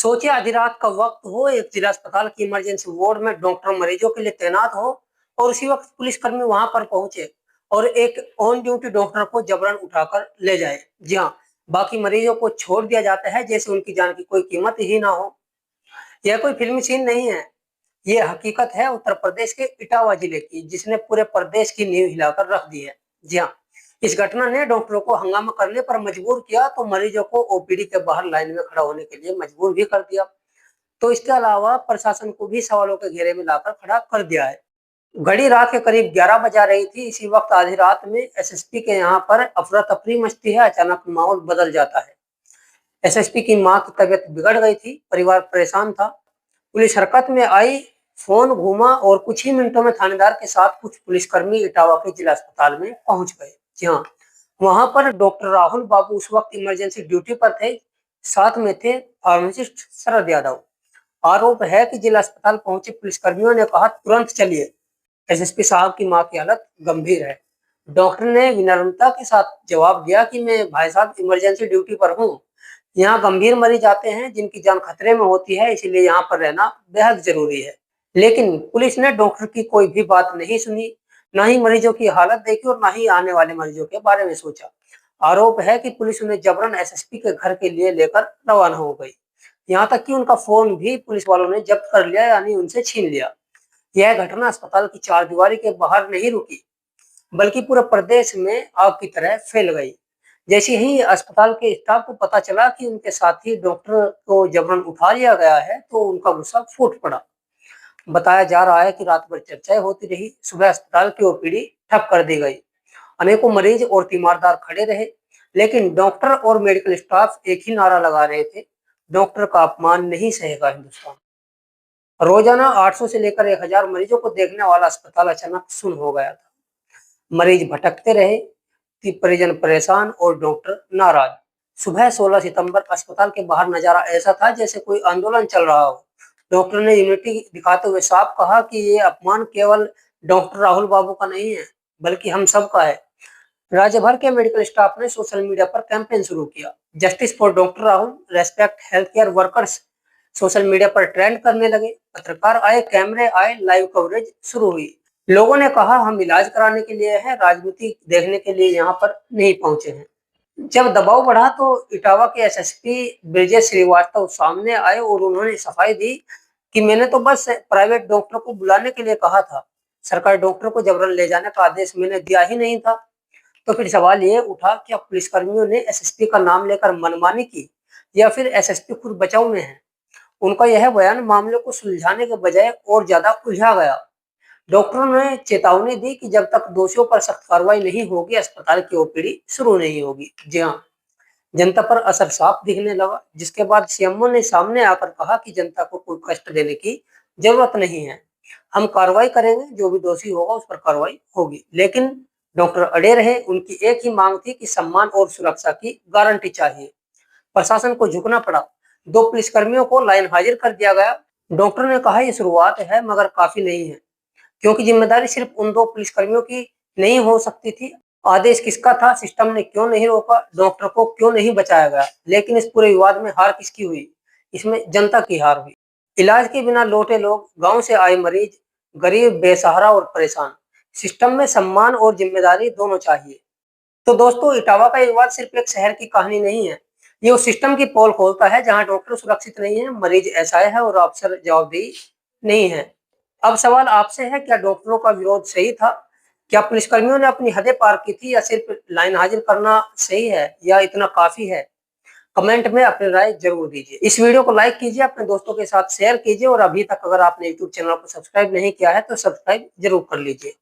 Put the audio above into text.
सोचिए आधी रात का वक्त हो, एक जिला अस्पताल की इमरजेंसी वार्ड में डॉक्टर मरीजों के लिए तैनात हो और उसी वक्त पुलिसकर्मी वहां पर पहुंचे और एक ऑन ड्यूटी डॉक्टर को जबरन उठाकर ले जाए। जी हाँ, बाकी मरीजों को छोड़ दिया जाता है जैसे उनकी जान की कोई कीमत ही ना हो। यह कोई फिल्मी सीन नहीं है, ये हकीकत है उत्तर प्रदेश के इटावा जिले की, जिसने पूरे प्रदेश की नींव हिलाकर रख दी है। जी हाँ, इस घटना ने डॉक्टरों को हंगामा करने पर मजबूर किया तो मरीजों को ओपीडी के बाहर लाइन में खड़ा होने के लिए मजबूर भी कर दिया। तो इसके अलावा प्रशासन को भी सवालों के घेरे में लाकर खड़ा कर दिया है। घड़ी रात के करीब 11 बजा रही थी। इसी वक्त आधी रात में एसएसपी के यहाँ पर अफरा तफरी मचती है। अचानक माहौल बदल जाता है। एसएसपी की मां की तबीयत बिगड़ गई थी, परिवार परेशान था। पुलिस हरकत में आई, फोन घूमा और कुछ ही मिनटों में थानेदार के साथ कुछ पुलिसकर्मी इटावा के जिला अस्पताल में पहुंच गए। जी हाँ, वहां पर डॉक्टर राहुल बाबू उस वक्त इमरजेंसी ड्यूटी पर थे। साथ में थे फार्मासिस्ट शरद यादव। आरोप है कि जिला अस्पताल पहुंचे पुलिसकर्मियों ने कहा तुरंत चलिए, एसएसपी साहब की मां की हालत गंभीर है। डॉक्टर ने विनम्रता के साथ जवाब दिया कि मैं भाई साहब इमरजेंसी ड्यूटी पर हूँ। यहाँ गंभीर मरीज आते हैं जिनकी जान खतरे में होती है, इसलिए यहाँ पर रहना बेहद जरूरी है। लेकिन पुलिस ने डॉक्टर की कोई भी बात नहीं सुनी, ना ही मरीजों की हालत देखी और ना ही आने वाले मरीजों के बारे में सोचा। आरोप है कि पुलिस उन्हें जबरन एसएसपी के घर के लिए लेकर रवाना हो गई। यहाँ तक कि उनका फोन भी पुलिस वालों ने जब्त कर लिया, यानी उनसे छीन लिया। यह घटना अस्पताल की चारदीवारी के बाहर नहीं रुकी, बल्कि पूरे प्रदेश में आग की तरह फैल गई। जैसे ही अस्पताल के स्टाफ को पता चला कि उनके साथी डॉक्टर को जबरन उठा लिया गया है, तो उनका गुस्सा फूट पड़ा। बताया जा रहा है कि रात भर चर्चाएं होती रही। सुबह अस्पताल की ओपीडी ठप कर दी गई। अनेकों मरीज और तीमारदार खड़े रहे, लेकिन डॉक्टर और मेडिकल स्टाफ एक ही नारा लगा रहे थे, डॉक्टर का अपमान नहीं सहेगा हिंदुस्तान। रोजाना 800 से लेकर 1000 मरीजों को देखने वाला अस्पताल अचानक सुन हो गया था। मरीज भटकते रहे, परिजन परेशान और डॉक्टर नाराज। सुबह 16 सितंबर अस्पताल के बाहर नजारा ऐसा था जैसे कोई आंदोलन चल रहा हो। डॉक्टर ने यूनिटी दिखाते हुए साफ कहा कि ये अपमान केवल डॉक्टर राहुल बाबू का नहीं है, बल्कि हम सबका है। राज्य भर के मेडिकल स्टाफ ने सोशल मीडिया पर कैंपेन शुरू किया। Justice for doctor Rahul, respect health care workers social media पर ट्रेंड करने लगे। पत्रकार आए, कैमरे आए, लाइव कवरेज शुरू हुई। लोगों ने कहा हम इलाज कराने के लिए हैं, राजनीति देखने के लिए यहाँ पर नहीं पहुंचे हैं। जब दबाव बढ़ा तो इटावा के एसएसपी ब्रिजेश श्रीवास्तव सामने आए और उन्होंने सफाई दी कि मैंने तो बस प्राइवेट डॉक्टर को बुलाने के लिए कहा था, सरकारी डॉक्टर को जबरन ले जाने का आदेश मैंने दिया ही नहीं था। तो फिर सवाल ये उठा, क्या पुलिसकर्मियों ने एसएसपी का नाम लेकर मनमानी की या फिर एसएसपी खुद बचाव में है? उनका यह बयान मामले को सुलझाने के बजाय और ज्यादा उलझा गया। डॉक्टरों ने चेतावनी दी कि जब तक दोषियों पर सख्त कार्रवाई नहीं होगी, अस्पताल की ओपीडी शुरू नहीं होगी। जी हाँ, जनता पर असर साफ दिखने लगा, जिसके बाद सीएमओ ने सामने आकर कहा कि जनता को कोई कष्ट देने की जरूरत नहीं है, हम कार्रवाई करेंगे, जो भी दोषी होगा उस पर कार्रवाई होगी। लेकिन डॉक्टर अड़े रहे। उनकी एक ही मांग थी कि सम्मान और सुरक्षा की गारंटी चाहिए। प्रशासन को झुकना पड़ा। 2 पुलिसकर्मियों को लाइन हाजिर कर दिया गया। डॉक्टर ने कहा यह शुरुआत है, मगर काफी नहीं है, क्योंकि जिम्मेदारी सिर्फ उन 2 पुलिसकर्मियों की नहीं हो सकती थी। आदेश किसका था? सिस्टम ने क्यों नहीं रोका? डॉक्टर को क्यों नहीं बचाया गया? लेकिन इस पूरे विवाद में हार किसकी हुई? इसमें जनता की हार हुई। इलाज के बिना लौटे लोग, गांव से आए मरीज, गरीब, बेसहारा और परेशान। सिस्टम में सम्मान और जिम्मेदारी दोनों चाहिए। तो दोस्तों, इटावा का विवाद सिर्फ एक शहर की कहानी नहीं है, ये उस सिस्टम की पोल खोलता है जहां डॉक्टर सुरक्षित नहीं है, मरीज असहाय है और अफसर जवाबदेही नहीं है। अब सवाल आपसे है, क्या डॉक्टरों का विरोध सही था? क्या पुलिसकर्मियों ने अपनी हदें पार की थी, या सिर्फ लाइन हाजिर करना सही है, या इतना काफी है? कमेंट में अपनी राय जरूर दीजिए। इस वीडियो को लाइक कीजिए, अपने दोस्तों के साथ शेयर कीजिए और अभी तक अगर आपने यूट्यूब चैनल को सब्सक्राइब नहीं किया है तो सब्सक्राइब जरूर कर लीजिए।